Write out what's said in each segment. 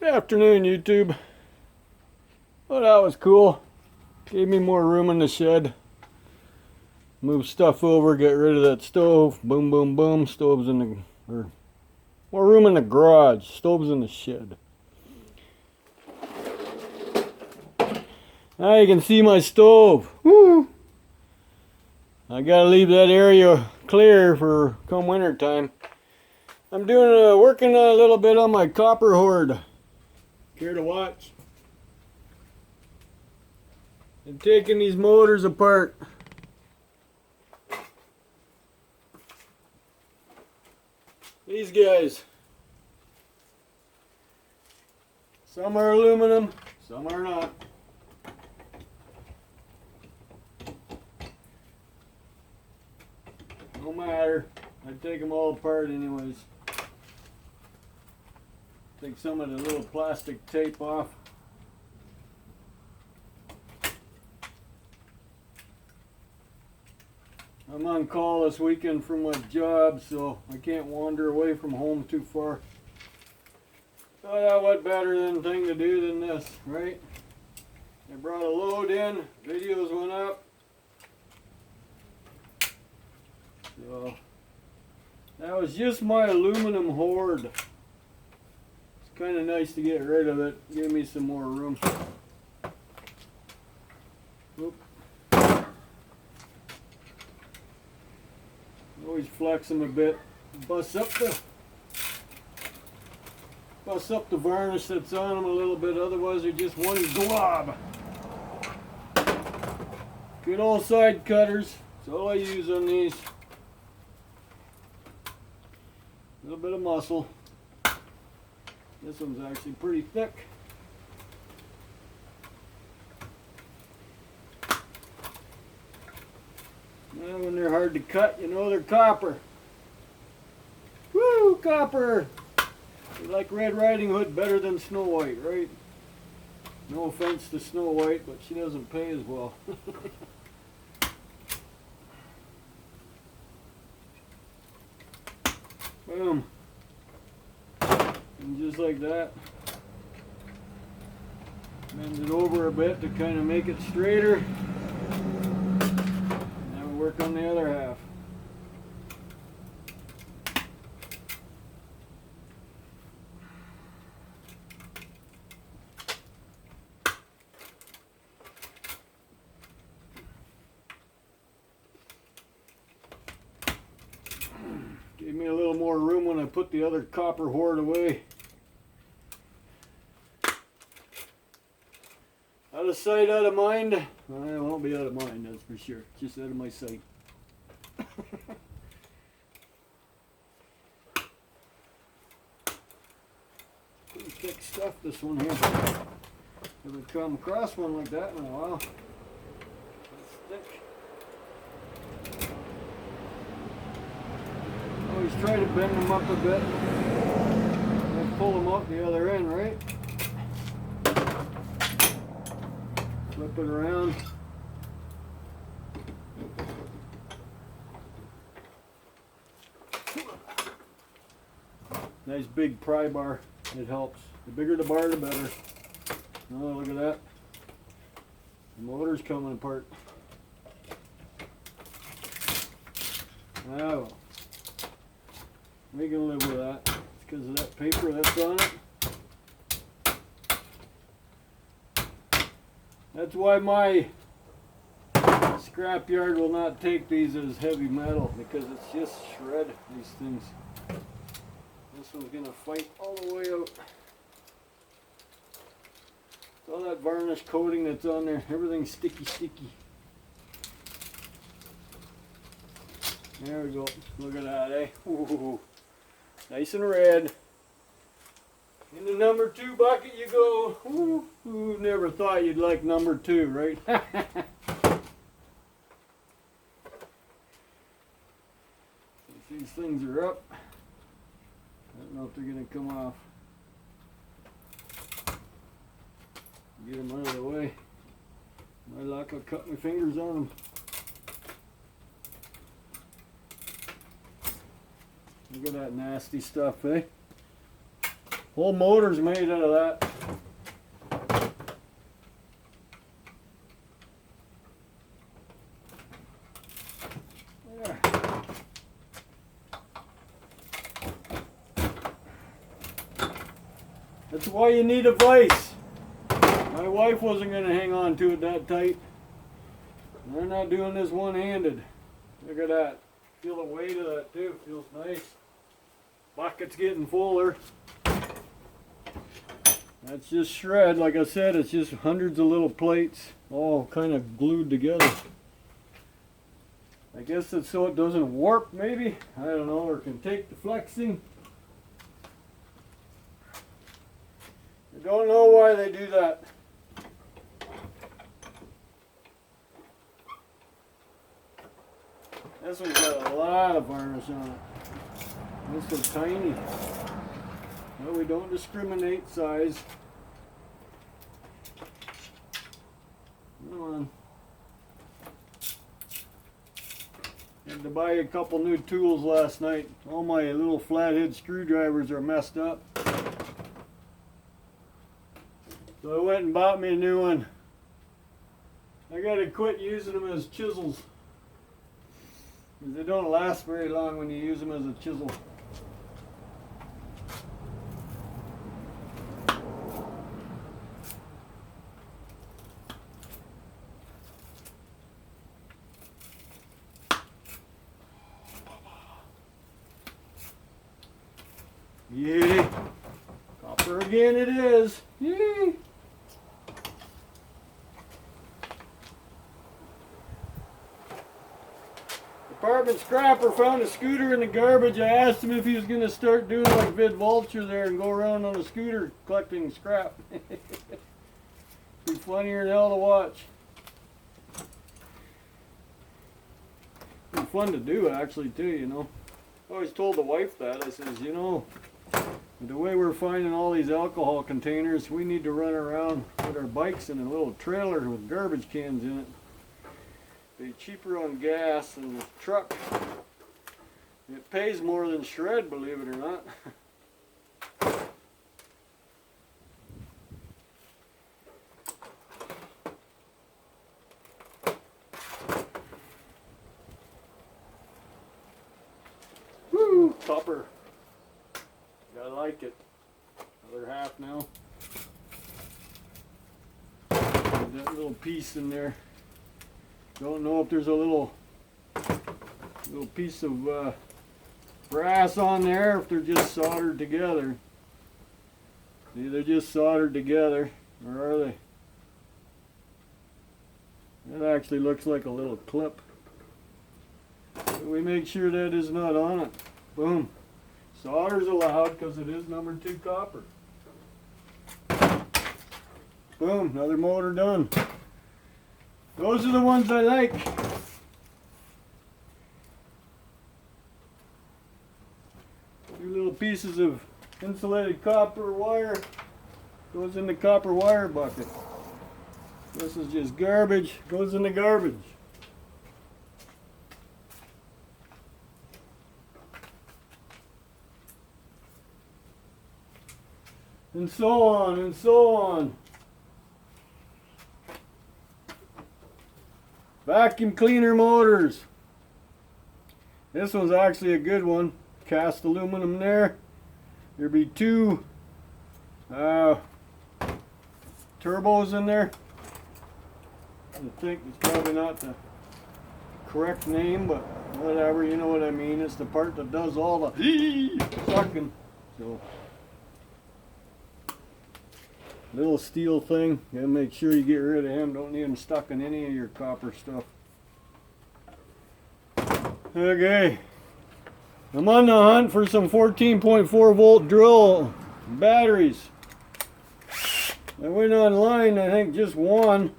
Afternoon, YouTube. Well, that was cool. Gave me more room in the shed. Move stuff over, get rid of that stove. Boom, boom, boom. Stove's in the... Or more room in the garage. Stove's in the shed. Now you can see my stove. Woo! I gotta leave that area clear for come winter time. I'm doing working a little bit on my copper hoard. Care to watch? I'm taking these motors apart. These guys. Some are aluminum, some are not. No matter. I take them all apart anyways. Take some of the little plastic tape off. I'm on call this weekend from my job, so I can't wander away from home too far. Oh yeah, what better thing to do than this, right? I brought a load in, videos went up. So that was just my aluminum hoard. It's kind of nice to get rid of it, give me some more room. Oop. Always flex them a bit, bust up the varnish that's on them a little bit, otherwise they're just one glob. Good old side cutters, that's all I use on these. A little bit of muscle. This one's actually pretty thick. Well, when they're hard to cut, you know they're copper. Woo, copper! You like Red Riding Hood better than Snow White, right? No offense to Snow White, but she doesn't pay as well. Boom. And just like that. Bend it over a bit to kind of make it straighter. Work on the other half. Gave me a little more room when I put the other copper hoard away. Out of sight, out of mind. Well, it won't be out of mind, that's for sure. Just out of my sight. Pretty thick stuff, this one here. Haven't come across one like that in a while. It's thick. Always try to bend them up a bit. And pull them out the other end, right? Flip it around. Nice big pry bar. It helps. The bigger the bar, the better. Oh, look at that. The motor's coming apart. Oh, we can live with that. It's because of that paper that's on it. That's why my scrapyard will not take these as heavy metal, because it's just shred these things. This one's gonna fight all the way out. All that varnish coating that's on there, everything's sticky. There we go. Look at that, eh? Ooh, nice and red. In the number 2 bucket you go. Ooh, who never thought you'd like number 2, right? These things are up. I don't know if they're going to come off. Get them out of the way. My luck, I'll cut my fingers on them. Look at that nasty stuff, eh? Whole motor's made out of that. There. That's why you need a vise. My wife wasn't going to hang on to it that tight. They're not doing this one-handed. Look at that. Feel the weight of that too. Feels nice. Bucket's getting fuller. That's just shred. Like I said, it's just hundreds of little plates all kind of glued together. I guess it's so it doesn't warp maybe. I don't know, or can take the flexing. I don't know why they do that. This one's got a lot of varnish on it. This is tiny. Well, we don't discriminate size. Come on. Had to buy a couple new tools last night. All my little flathead screwdrivers are messed up. So I went and bought me a new one. I gotta quit using them as chisels. They don't last very long when you use them as a chisel. Yay! Copper again it is. Yay! Apartment scrapper found a scooter in the garbage. I asked him if he was going to start doing like Vid Vulture there and go around on a scooter collecting scrap. Be funnier than hell to watch. Be fun to do actually too, you know. I always told the wife that. I says, you know, the way we're finding all these alcohol containers, we need to run around with our bikes in a little trailer with garbage cans in it. Be cheaper on gas than the truck. It pays more than shred, believe it or not. Woo! Copper. I like it. Other half now. That little piece in there. Don't know if there's a little piece of brass on there, if they're just soldered together. See, they're just soldered together, or are they? That actually looks like a little clip. So we make sure that is not on it. Boom. Solder's allowed because it is number 2 copper. Boom, another motor done. Those are the ones I like. Two little pieces of insulated copper wire goes in the copper wire bucket. This is just garbage, goes in the garbage. And so on and so on. Vacuum cleaner motors. This one's actually a good one. Cast aluminum there. There'll be 2 turbos in there. I think it's probably not the correct name, but whatever, you know what I mean. It's the part that does all the sucking. So, little steel thing. Gotta make sure you get rid of him. Don't need him stuck in any of your copper stuff. Okay. I'm on the hunt for some 14.4 volt drill batteries. I went online, I think just one.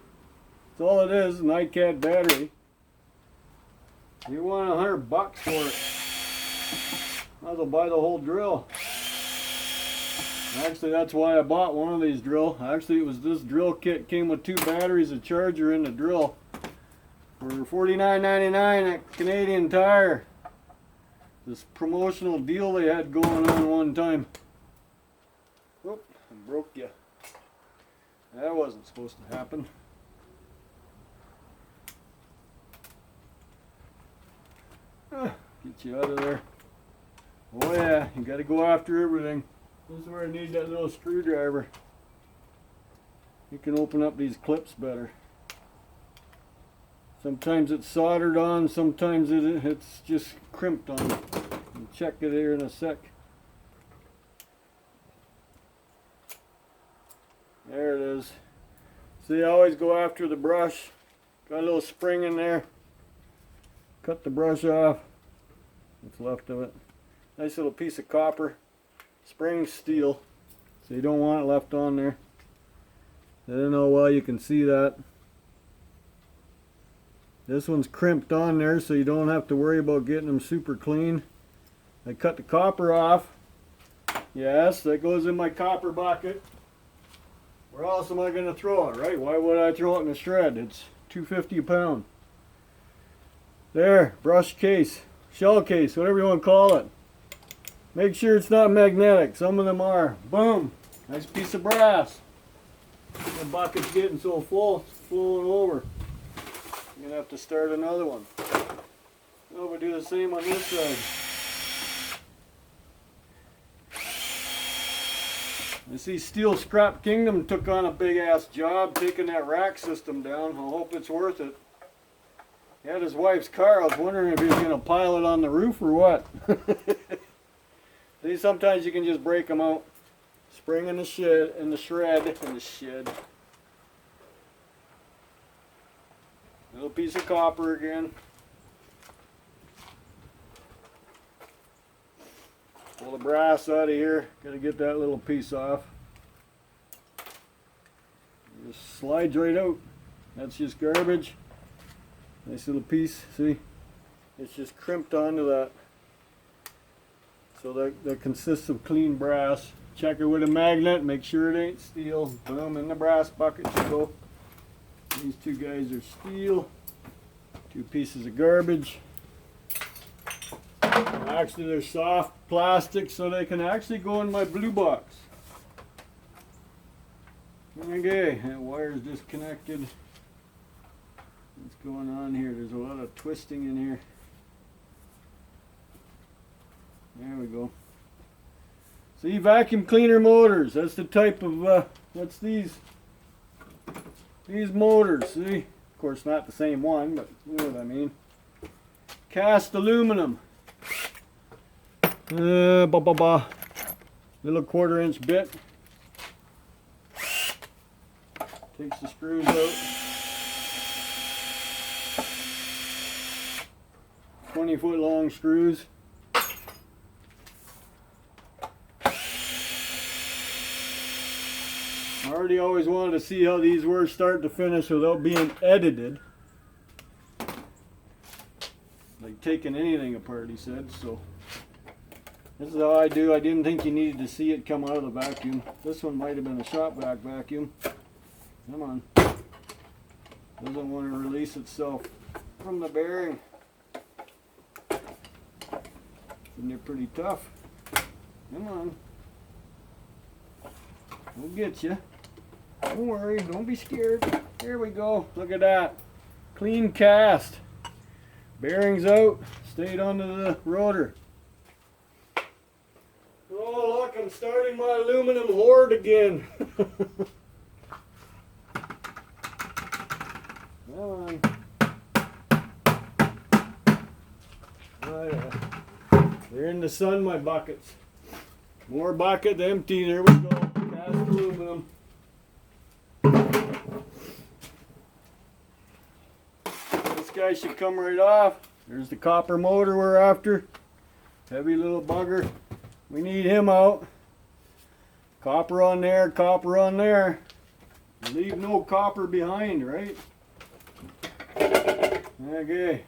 That's all it is, an iCat battery. You want $100 for it. Might as well buy the whole drill. Actually, that's why I bought one of these drill. Actually, it was this drill kit came with 2 batteries, a charger, and a drill for $49.99 at Canadian Tire. This promotional deal they had going on one time. Oop, I broke you. That wasn't supposed to happen. Get you out of there. Oh yeah, you gotta go after everything. This is where I need that little screwdriver. You can open up these clips better. Sometimes it's soldered on, sometimes it's just crimped on. I'll check it here in a sec. There it is. See, I always go after the brush. Got a little spring in there. Cut the brush off. What's left of it. Nice little piece of copper. Spring steel. So you don't want it left on there. I don't know why you can see that. This one's crimped on there so you don't have to worry about getting them super clean. I cut the copper off. Yes, that goes in my copper bucket. Where else am I going to throw it, right? Why would I throw it in a shred? It's $2.50 a pound. There, brush case, shell case, whatever you want to call it. Make sure it's not magnetic. Some of them are. Boom. Nice piece of brass. The bucket's getting so full, it's flowing over. I'm going to have to start another one. Oh, we do the same on this side. I see Steel Scrap Kingdom took on a big ass job taking that rack system down. I hope it's worth it. He had his wife's car. I was wondering if he was going to pile it on the roof or what. See, sometimes you can just break them out. Spring in the shred. Little piece of copper again. Pull the brass out of here. Gotta get that little piece off. It just slides right out. That's just garbage. Nice little piece. See? It's just crimped onto that. So that consists of clean brass. Check it with a magnet. Make sure it ain't steel. Boom, in the brass bucket you go. These two guys are steel. Two pieces of garbage. Actually, they're soft plastic, so they can actually go in my blue box. Okay, that wire's disconnected. What's going on here? There's a lot of twisting in here. There we go. See, vacuum cleaner motors. That's the type of, what's these? These motors, see? Of course, not the same one, but you know what I mean. Cast aluminum. Little 1/4-inch bit. Takes the screws out. 20-foot long screws. Marty always wanted to see how these were start to finish without being edited. Like taking anything apart, he said, so. This is how I do. I didn't think you needed to see it come out of the vacuum. This one might have been a shop vac vacuum. Come on. Doesn't want to release itself from the bearing. And they're pretty tough. Come on. We'll get you. Don't worry. Don't be scared. There we go. Look at that. Clean cast. Bearings out. Stayed onto the rotor. Oh, look, I'm starting my aluminum hoard again. Come on. Oh, yeah. They're in the sun, my buckets. More bucket empty. There we go. Cast aluminum. This guy should come right off. There's the copper motor we're after. Heavy little bugger. We need him out. Copper on there, copper on there. Leave no copper behind, right? Okay.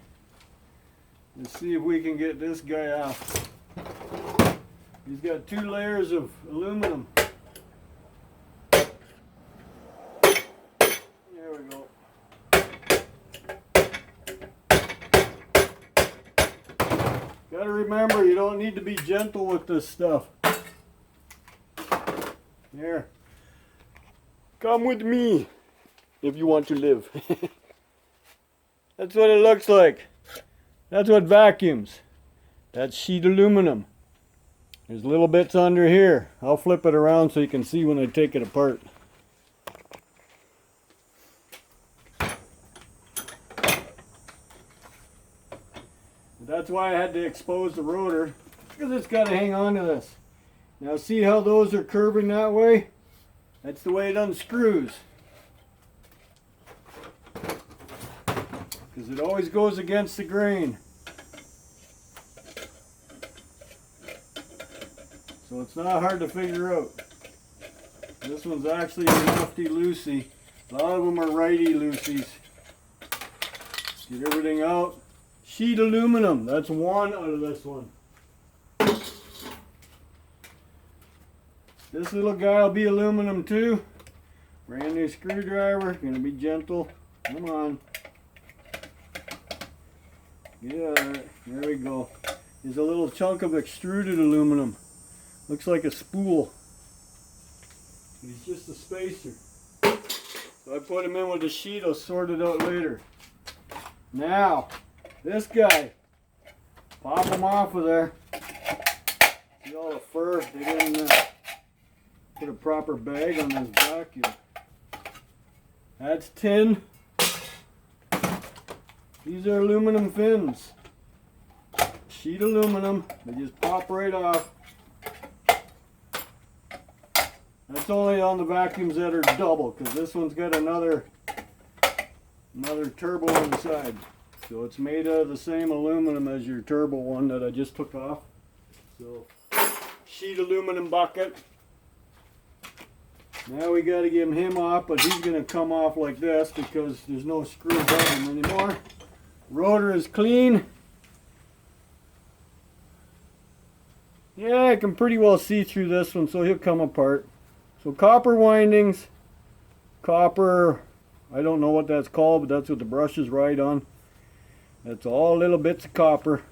Let's see if we can get this guy off. He's got 2 layers of aluminum. There we go. Gotta remember, you don't need to be gentle with this stuff. Here. Come with me if you want to live. That's what it looks like. That's what vacuums. That's sheet aluminum. There's little bits under here. I'll flip it around so you can see when I take it apart. That's why I had to expose the rotor, because it's got to hang on to this. Now see how those are curving that way? That's the way it unscrews. Because it always goes against the grain. So it's not hard to figure out. This one's actually a lefty-loosey. A lot of them are righty-loosies. Get everything out. Sheet aluminum, that's one out of this one. This little guy will be aluminum too. Brand new screwdriver, gonna be gentle. Come on. Yeah, there we go. There's a little chunk of extruded aluminum. Looks like a spool. He's just a spacer. So I put him in with a sheet, I'll sort it out later. Now, this guy, pop him off of there. See all the fur? They didn't put a proper bag on this vacuum. That's tin. These are aluminum fins. Sheet aluminum. They just pop right off. That's only on the vacuums that are double, because this one's got another turbo inside. So it's made out of the same aluminum as your turbo one that I just took off. So, sheet aluminum bucket. Now we got to get him off, but he's going to come off like this because there's no screw bottom anymore. Rotor is clean. Yeah, I can pretty well see through this one, so he'll come apart. So copper windings, copper, I don't know what that's called, but that's what the brushes ride on. That's all little bits of copper.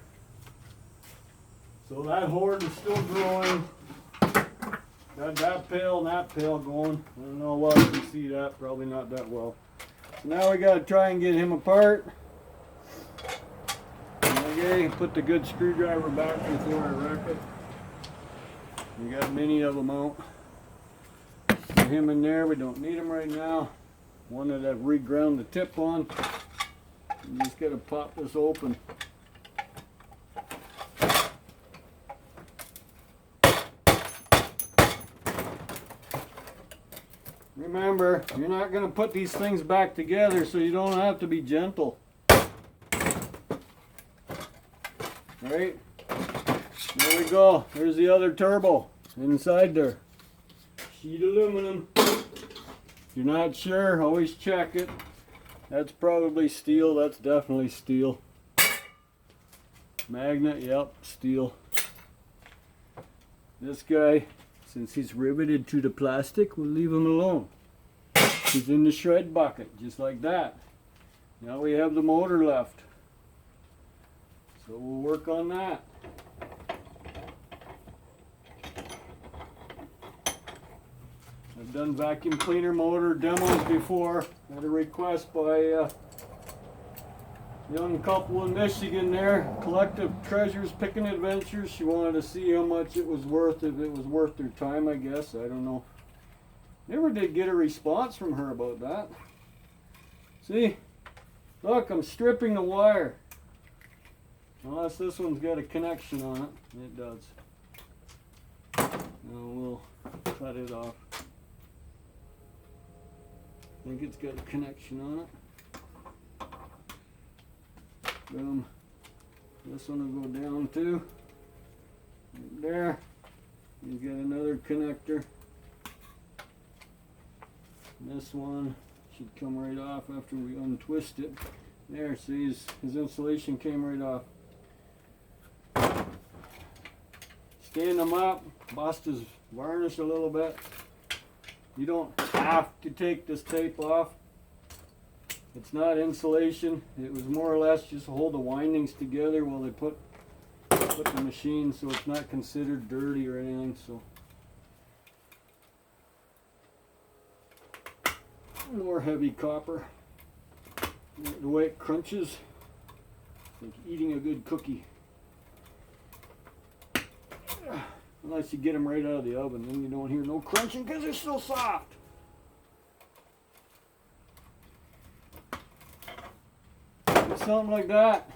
So that horde is still growing. Got that pail and that pail going. I don't know what you can see that, probably not that well. So now we got to try and get him apart. Okay, put the good screwdriver back before I wreck it. We got many of them out. Put him in there, we don't need him right now. One that I've reground the tip on. You just got to pop this open. Remember, you're not going to put these things back together, so you don't have to be gentle. Alright, there we go. There's the other turbo inside there. Sheet aluminum. If you're not sure, always check it. That's probably steel. That's definitely steel. Magnet, yep, steel. This guy, since he's riveted to the plastic, we'll leave him alone. He's in the shred bucket, just like that. Now we have the motor left. So we'll work on that. I've done vacuum cleaner motor demos before. Had a request by a young couple in Michigan there. Collective Treasures Picking Adventures. She wanted to see how much it was worth, if it was worth their time, I guess. I don't know. Never did get a response from her about that. See? Look, I'm stripping the wire. Unless this one's got a connection on it. It does. Now we'll cut it off. I think it's got a connection on it. Boom. This one will go down too. Right there. You got another connector. And this one should come right off after we untwist it. There, see, his insulation came right off. Stand them up, bust his varnish a little bit. You don't have to take this tape off. It's not insulation. It was more or less just to hold the windings together while they put the machine, so it's not considered dirty or anything. So More heavy copper. The way it crunches, like eating a good cookie. Unless you get them right out of the oven, then you don't hear no crunching because they're still soft. Something like that.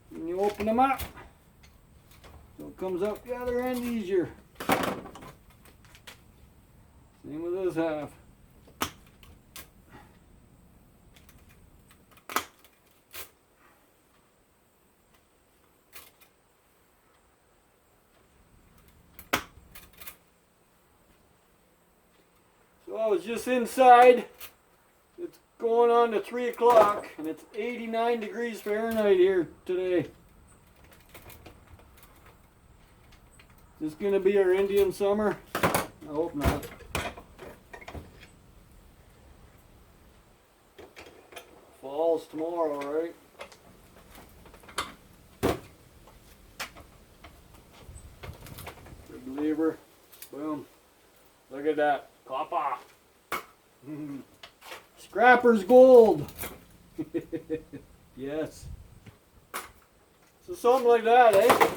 When you open them up, so it comes up the other end easier. Same with this half. So I was just inside. It's going on to 3 o'clock and it's 89 degrees Fahrenheit here today. Is this going to be our Indian summer? I hope not. Fall's tomorrow, right? Good lever. Boom. Look at that. Copper. Scrapper's gold. Yes. So something like that, eh?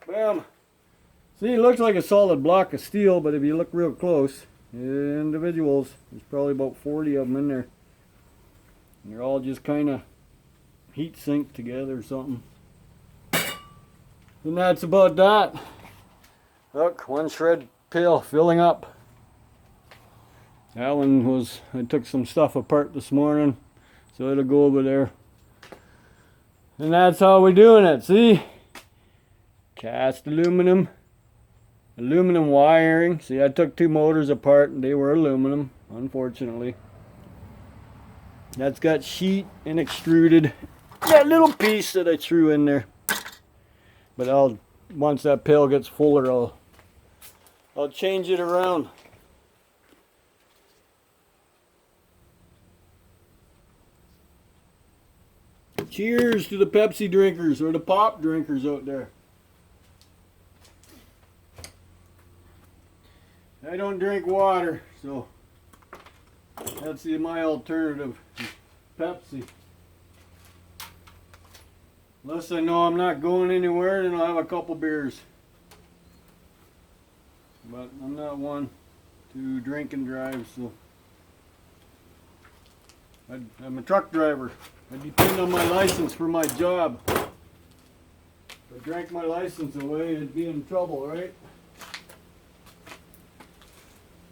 Bam. See, it looks like a solid block of steel, but if you look real close, individuals, there's probably about 40 of them in there. And they're all just kind of heat sinked together or something. And that's about that. Look, one shred pail filling up. That one was, I took some stuff apart this morning, so it'll go over there. And that's how we're doing it, see? Cast aluminum wiring. See, I took 2 motors apart and they were aluminum, unfortunately. That's got sheet and extruded. That little piece that I threw in there. But once that pail gets fuller, I'll change it around. Cheers to the Pepsi drinkers or the pop drinkers out there. I don't drink water, so that's my alternative, Pepsi. Unless I know I'm not going anywhere, then I'll have a couple beers. But I'm not one to drink and drive, so I'm a truck driver. I depend on my license for my job. If I drank my license away, I'd be in trouble, right?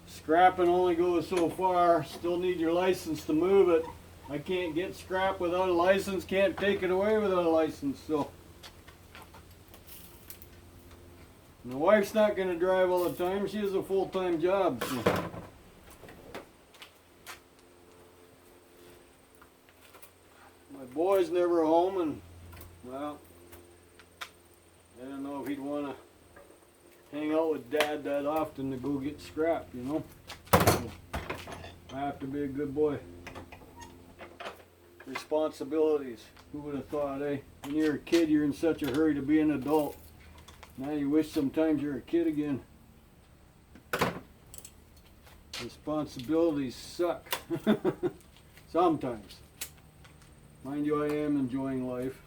Scrapping only goes so far. Still need your license to move it. I can't get scrap without a license, can't take it away without a license, so. My wife's not going to drive all the time. She has a full-time job, so. My boy's never home, and, well, I don't know if he'd want to hang out with Dad that often to go get scrap, you know. So I have to be a good boy. Responsibilities. Who would have thought, eh? When you're a kid, you're in such a hurry to be an adult. Now you wish sometimes you're a kid again. Responsibilities suck. Sometimes. Mind you, I am enjoying life.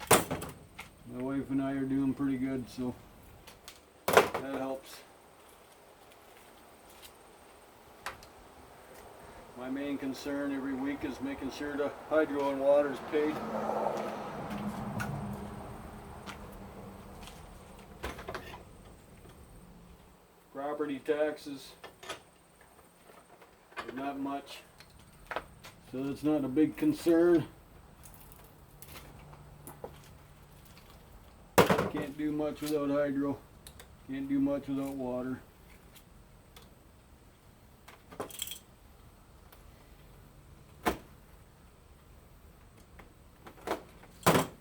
My wife and I are doing pretty good, so that helps. My main concern every week is making sure the hydro and water is paid. Property taxes, not much, so that's not a big concern. Can't do much without hydro, can't do much without water.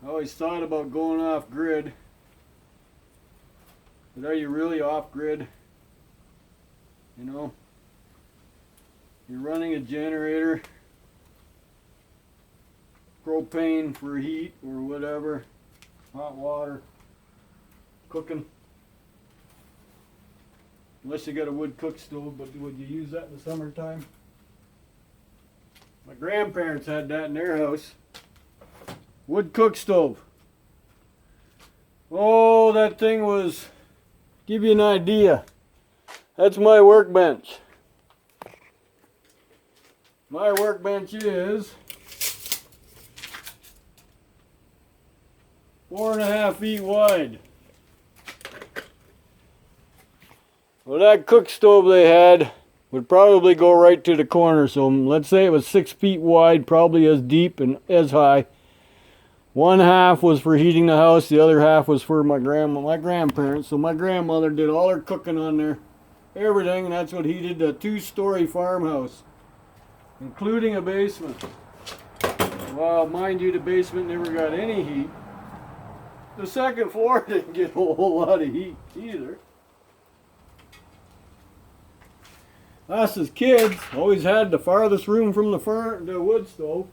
I always thought about going off grid, but are you really off grid? You know, you're running a generator, propane for heat or whatever, hot water, cooking. Unless you got a wood cook stove, but would you use that in the summertime? My grandparents had that in their house. Wood cook stove. Oh, that thing was, give you an idea. That's my workbench. My workbench is 4.5 feet wide. Well, that cook stove they had would probably go right to the corner. So let's say it was 6 feet wide, probably as deep and as high. One half was for heating the house, the other half was for my grandparents. So my grandmother did all her cooking on there, everything, and that's what heated a 2-story farmhouse, including a basement. Well, mind you, the basement never got any heat. The second floor didn't get a whole lot of heat either. Us as kids always had the farthest room from the wood stove.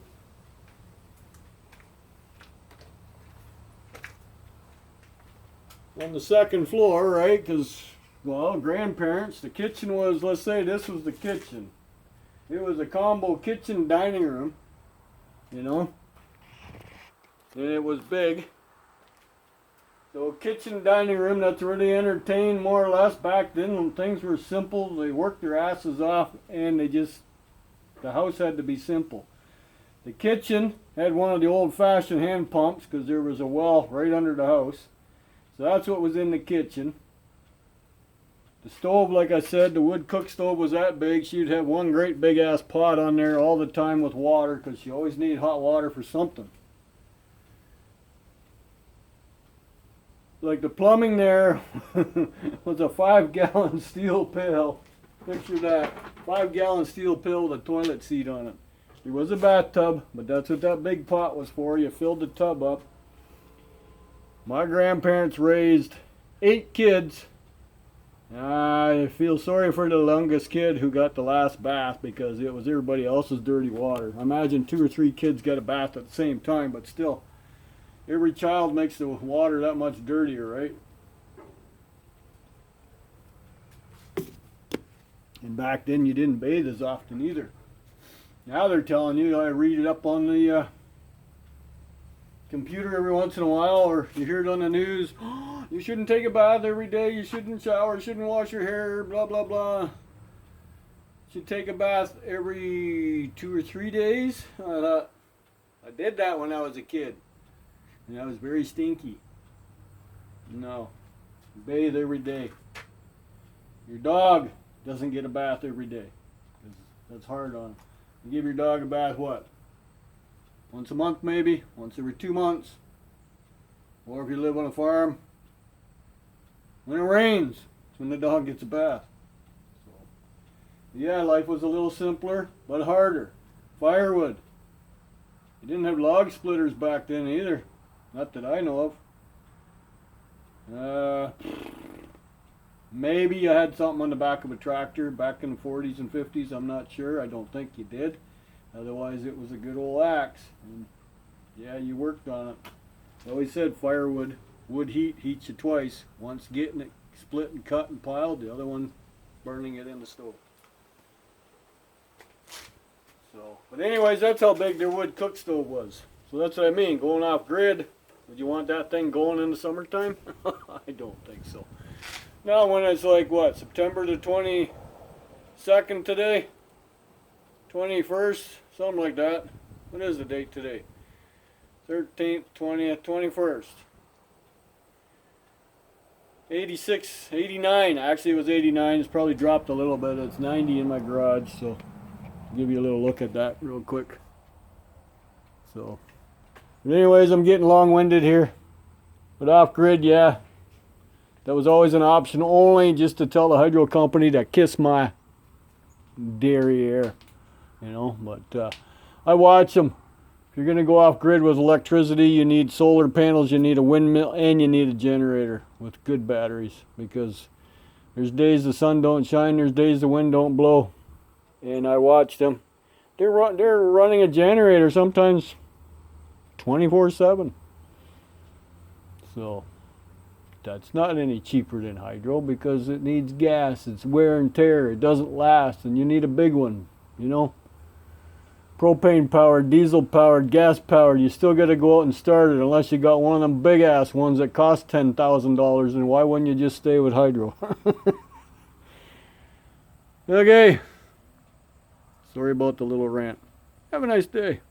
On the second floor, right? Because, well, grandparents, the kitchen was, let's say this was the kitchen. It was a combo kitchen dining room, you know, and it was big. So kitchen dining room, that's where they entertained more or less. Back then when things were simple, they worked their asses off, and the house had to be simple. The kitchen had one of the old-fashioned hand pumps because there was a well right under the house. So that's what was in the kitchen. The stove, like I said, the wood cook stove was that big. She'd have one great big ass pot on there all the time with water because she always needed hot water for something. Like the plumbing there was a 5-gallon steel pail. Picture that. 5-gallon steel pail with a toilet seat on it. There was a bathtub, but that's what that big pot was for. You filled the tub up. My grandparents raised 8 kids. I feel sorry for the youngest kid who got the last bath because it was everybody else's dirty water. I imagine 2 or 3 kids got a bath at the same time, but still, every child makes the water that much dirtier, right? And back then you didn't bathe as often either. Now they're telling you, I read it up on the computer every once in a while, or you hear it on the news, oh, you shouldn't take a bath every day, you shouldn't shower, you shouldn't wash your hair, blah blah blah. You should take a bath every 2 or 3 days. I thought, I did that when I was a kid, and I was very stinky. No, bathe every day. Your dog doesn't get a bath every day. That's hard on him. You give your dog a bath, what? Once a month maybe, once every 2 months. Or if you live on a farm, when it rains, it's when the dog gets a bath. So, yeah, life was a little simpler, but harder. Firewood. You didn't have log splitters back then either. Not that I know of. Maybe you had something on the back of a tractor back in the 40s and 50s. I'm not sure. I don't think you did. Otherwise, it was a good old axe. And yeah, you worked on it. I always said firewood, wood heats you twice. Once getting it split and cut and piled, the other one burning it in the stove. So, but anyways, that's how big their wood cook stove was. So that's what I mean, going off grid. Would you want that thing going in the summertime? I don't think so. Now when it's like what, September the 22nd today? 21st, something like that. What is the date today? 13th, 20th, 21st. 86, 89, actually it was 89, it's probably dropped a little bit. It's 90 in my garage, so I'll give you a little look at that real quick. So, but anyways, I'm getting long-winded here. But off-grid, yeah, that was always an option only just to tell the hydro company to kiss my derriere. You know, but I watch them. If you're going to go off grid with electricity, you need solar panels, you need a windmill, and you need a generator with good batteries, because there's days the sun don't shine, there's days the wind don't blow. And I watch them. They're running a generator sometimes 24/7. So That's not any cheaper than hydro because it needs gas. It's wear and tear. It doesn't last, and you need a big one, you know. Propane powered, diesel powered, gas powered. You still got to go out and start it unless you got one of them big ass ones that cost $10,000. And why wouldn't you just stay with hydro? Okay. Sorry about the little rant. Have a nice day.